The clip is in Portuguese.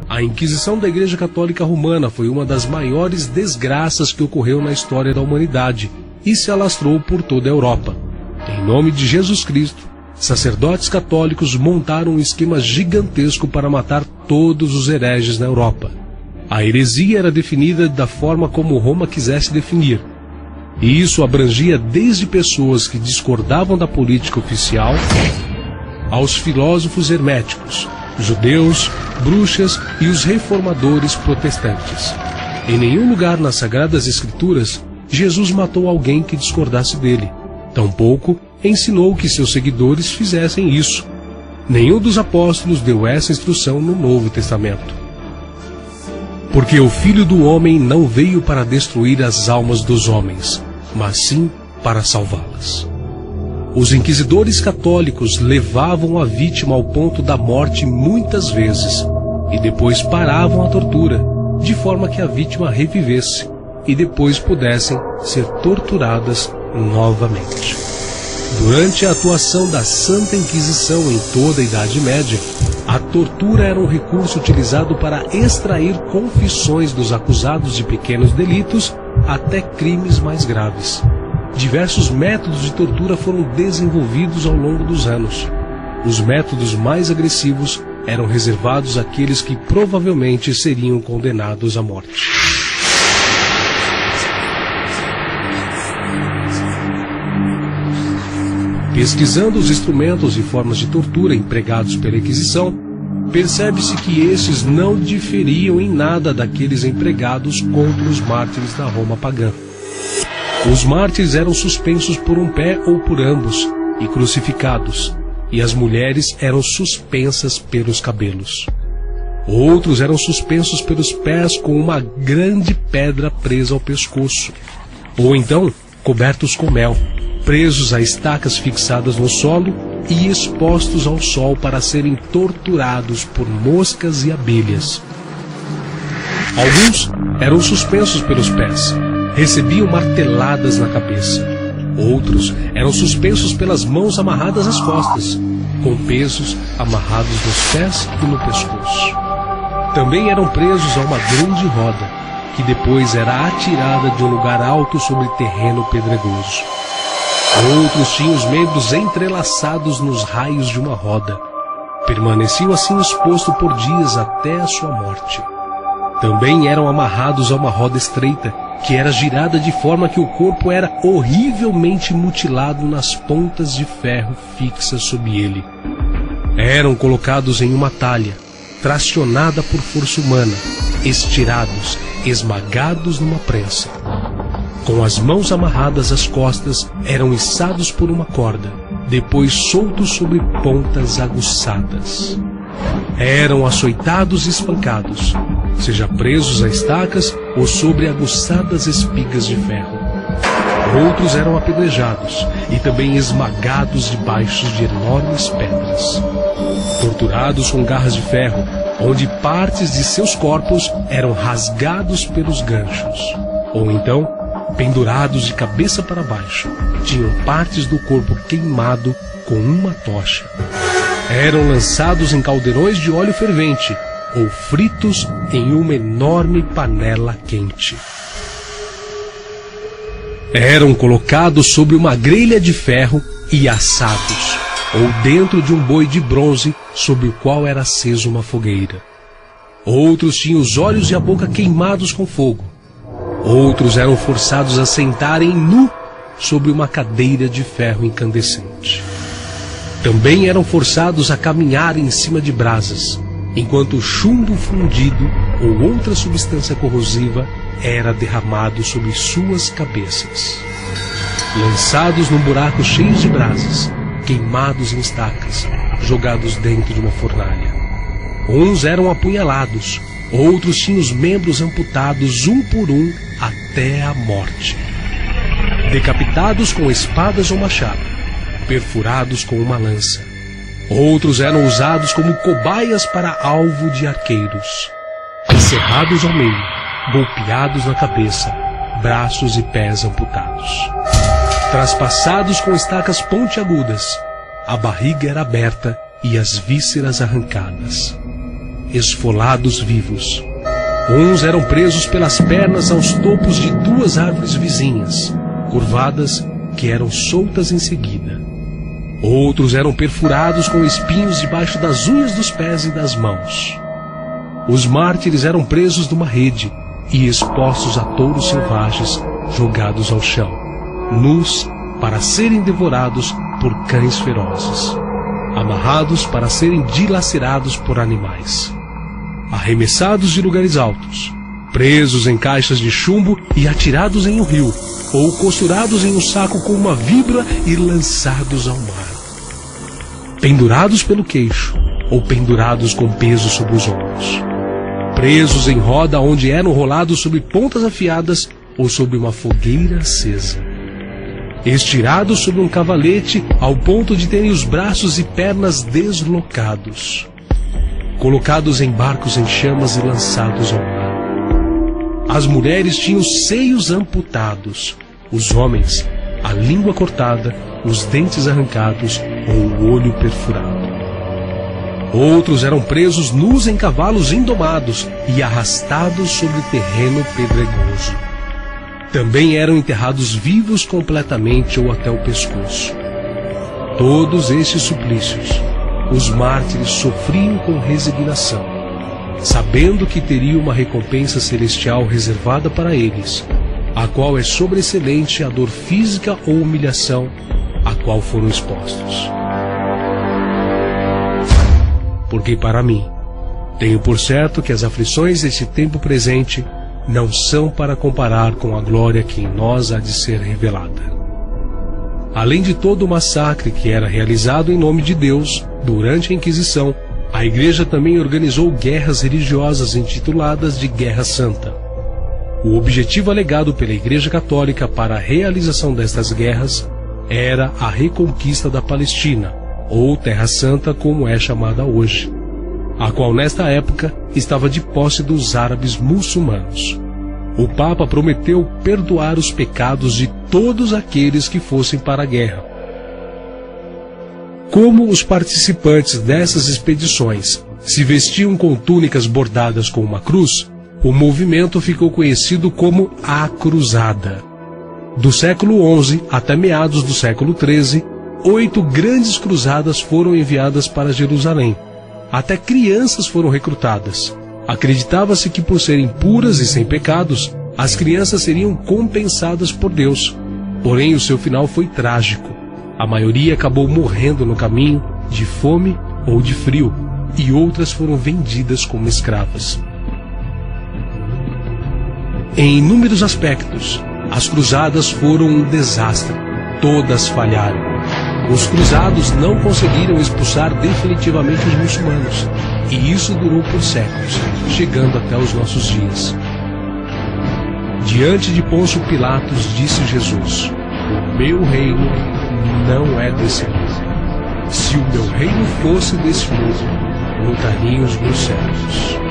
A Inquisição da Igreja Católica Romana foi uma das maiores desgraças que ocorreu na história da humanidade e se alastrou por toda a Europa. Em nome de Jesus Cristo, sacerdotes católicos montaram um esquema gigantesco para matar todos os hereges na Europa. A heresia era definida da forma como Roma quisesse definir, e isso abrangia desde pessoas que discordavam da política oficial aos filósofos herméticos, judeus, bruxas e os reformadores protestantes. Em nenhum lugar nas Sagradas Escrituras, Jesus matou alguém que discordasse dele. Tampouco ensinou que seus seguidores fizessem isso. Nenhum dos apóstolos deu essa instrução no Novo Testamento. Porque o Filho do Homem não veio para destruir as almas dos homens, mas sim para salvá-las. Os inquisidores católicos levavam a vítima ao ponto da morte muitas vezes, e depois paravam a tortura, de forma que a vítima revivesse, e depois pudessem ser torturadas novamente. Durante a atuação da Santa Inquisição em toda a Idade Média, a tortura era um recurso utilizado para extrair confissões dos acusados de pequenos delitos até crimes mais graves. Diversos métodos de tortura foram desenvolvidos ao longo dos anos. Os métodos mais agressivos eram reservados àqueles que provavelmente seriam condenados à morte. Pesquisando os instrumentos e formas de tortura empregados pela Inquisição, percebe-se que esses não diferiam em nada daqueles empregados contra os mártires da Roma pagã. Os mártires eram suspensos por um pé ou por ambos e crucificados, e as mulheres eram suspensas pelos cabelos. Outros eram suspensos pelos pés com uma grande pedra presa ao pescoço, ou então cobertos com mel, presos a estacas fixadas no solo e expostos ao sol para serem torturados por moscas e abelhas. Alguns eram suspensos pelos pés, recebiam marteladas na cabeça. Outros eram suspensos pelas mãos amarradas às costas, com pesos amarrados nos pés e no pescoço. Também eram presos a uma grande roda, que depois era atirada de um lugar alto sobre terreno pedregoso. Outros tinham os membros entrelaçados nos raios de uma roda. Permaneciam assim exposto por dias até a sua morte. Também eram amarrados a uma roda estreita, que era girada de forma que o corpo era horrivelmente mutilado nas pontas de ferro fixas sob ele. Eram colocados em uma talha, tracionada por força humana, estirados, esmagados numa prensa. Com as mãos amarradas às costas, eram içados por uma corda, depois soltos sobre pontas aguçadas. Eram açoitados e espancados, seja presos a estacas ou sobre aguçadas espigas de ferro. Outros eram apedrejados e também esmagados debaixo de enormes pedras. Torturados com garras de ferro, onde partes de seus corpos eram rasgados pelos ganchos. Ou então, pendurados de cabeça para baixo, tinham partes do corpo queimado com uma tocha. Eram lançados em caldeirões de óleo fervente ou fritos em uma enorme panela quente. Eram colocados sobre uma grelha de ferro e assados, ou dentro de um boi de bronze sobre o qual era acesa uma fogueira. Outros tinham os olhos e a boca queimados com fogo. Outros eram forçados a sentarem nu sobre uma cadeira de ferro incandescente. Também eram forçados a caminhar em cima de brasas, enquanto chumbo fundido ou outra substância corrosiva era derramado sobre suas cabeças. Lançados num buraco cheio de brasas, queimados em estacas, jogados dentro de uma fornalha. Uns eram apunhalados, outros tinham os membros amputados um por um até a morte. Decapitados com espadas ou machado, perfurados com uma lança. Outros eram usados como cobaias para alvo de arqueiros. Encerrados ao meio, golpeados na cabeça, braços e pés amputados. Traspassados com estacas pontiagudas, a barriga era aberta e as vísceras arrancadas. esfolados vivos. Uns eram presos pelas pernas aos topos de 2 árvores vizinhas, curvadas, que eram soltas em seguida. Outros eram perfurados com espinhos debaixo das unhas dos pés e das mãos. Os mártires eram presos numa rede e expostos a touros selvagens jogados ao chão, nus para serem devorados por cães ferozes, amarrados para serem dilacerados por animais, arremessados de lugares altos, presos em caixas de chumbo e atirados em um rio, ou costurados em um saco com uma vibra e lançados ao mar, pendurados pelo queixo ou pendurados com peso sobre os ombros, presos em roda onde eram rolados sobre pontas afiadas ou sobre uma fogueira acesa, estirados sobre um cavalete ao ponto de terem os braços e pernas deslocados, colocados em barcos em chamas e lançados ao mar. As mulheres tinham os seios amputados, os homens a língua cortada, os dentes arrancados ou o olho perfurado. Outros eram presos nus em cavalos indomados e arrastados sobre terreno pedregoso. Também eram enterrados vivos completamente ou até o pescoço. Todos estes suplícios, os mártires sofriam com resignação, sabendo que teria uma recompensa celestial reservada para eles, a qual é sobreexcelente a dor física ou humilhação a qual foram expostos. Porque para mim, tenho por certo que as aflições deste tempo presente não são para comparar com a glória que em nós há de ser revelada. Além de todo o massacre que era realizado em nome de Deus durante a Inquisição, a Igreja também organizou guerras religiosas intituladas de Guerra Santa. O objetivo alegado pela Igreja Católica para a realização destas guerras era a reconquista da Palestina, ou Terra Santa como é chamada hoje, a qual nesta época estava de posse dos árabes muçulmanos. O Papa prometeu perdoar os pecados de todos aqueles que fossem para a guerra. Como os participantes dessas expedições se vestiam com túnicas bordadas com uma cruz, o movimento ficou conhecido como a Cruzada. Do século XI até meados do século XIII, 8 grandes cruzadas foram enviadas para Jerusalém. Até crianças foram recrutadas. Acreditava-se que, por serem puras e sem pecados, as crianças seriam compensadas por Deus. Porém, o seu final foi trágico. A maioria acabou morrendo no caminho, de fome ou de frio, e outras foram vendidas como escravas. Em inúmeros aspectos, as cruzadas foram um desastre. Todas falharam. Os cruzados não conseguiram expulsar definitivamente os muçulmanos, e isso durou por séculos, chegando até os nossos dias. Diante de Pôncio Pilatos disse Jesus: "O meu reino não é desse mundo. Se o meu reino fosse desse mundo, lutariam os meus servos."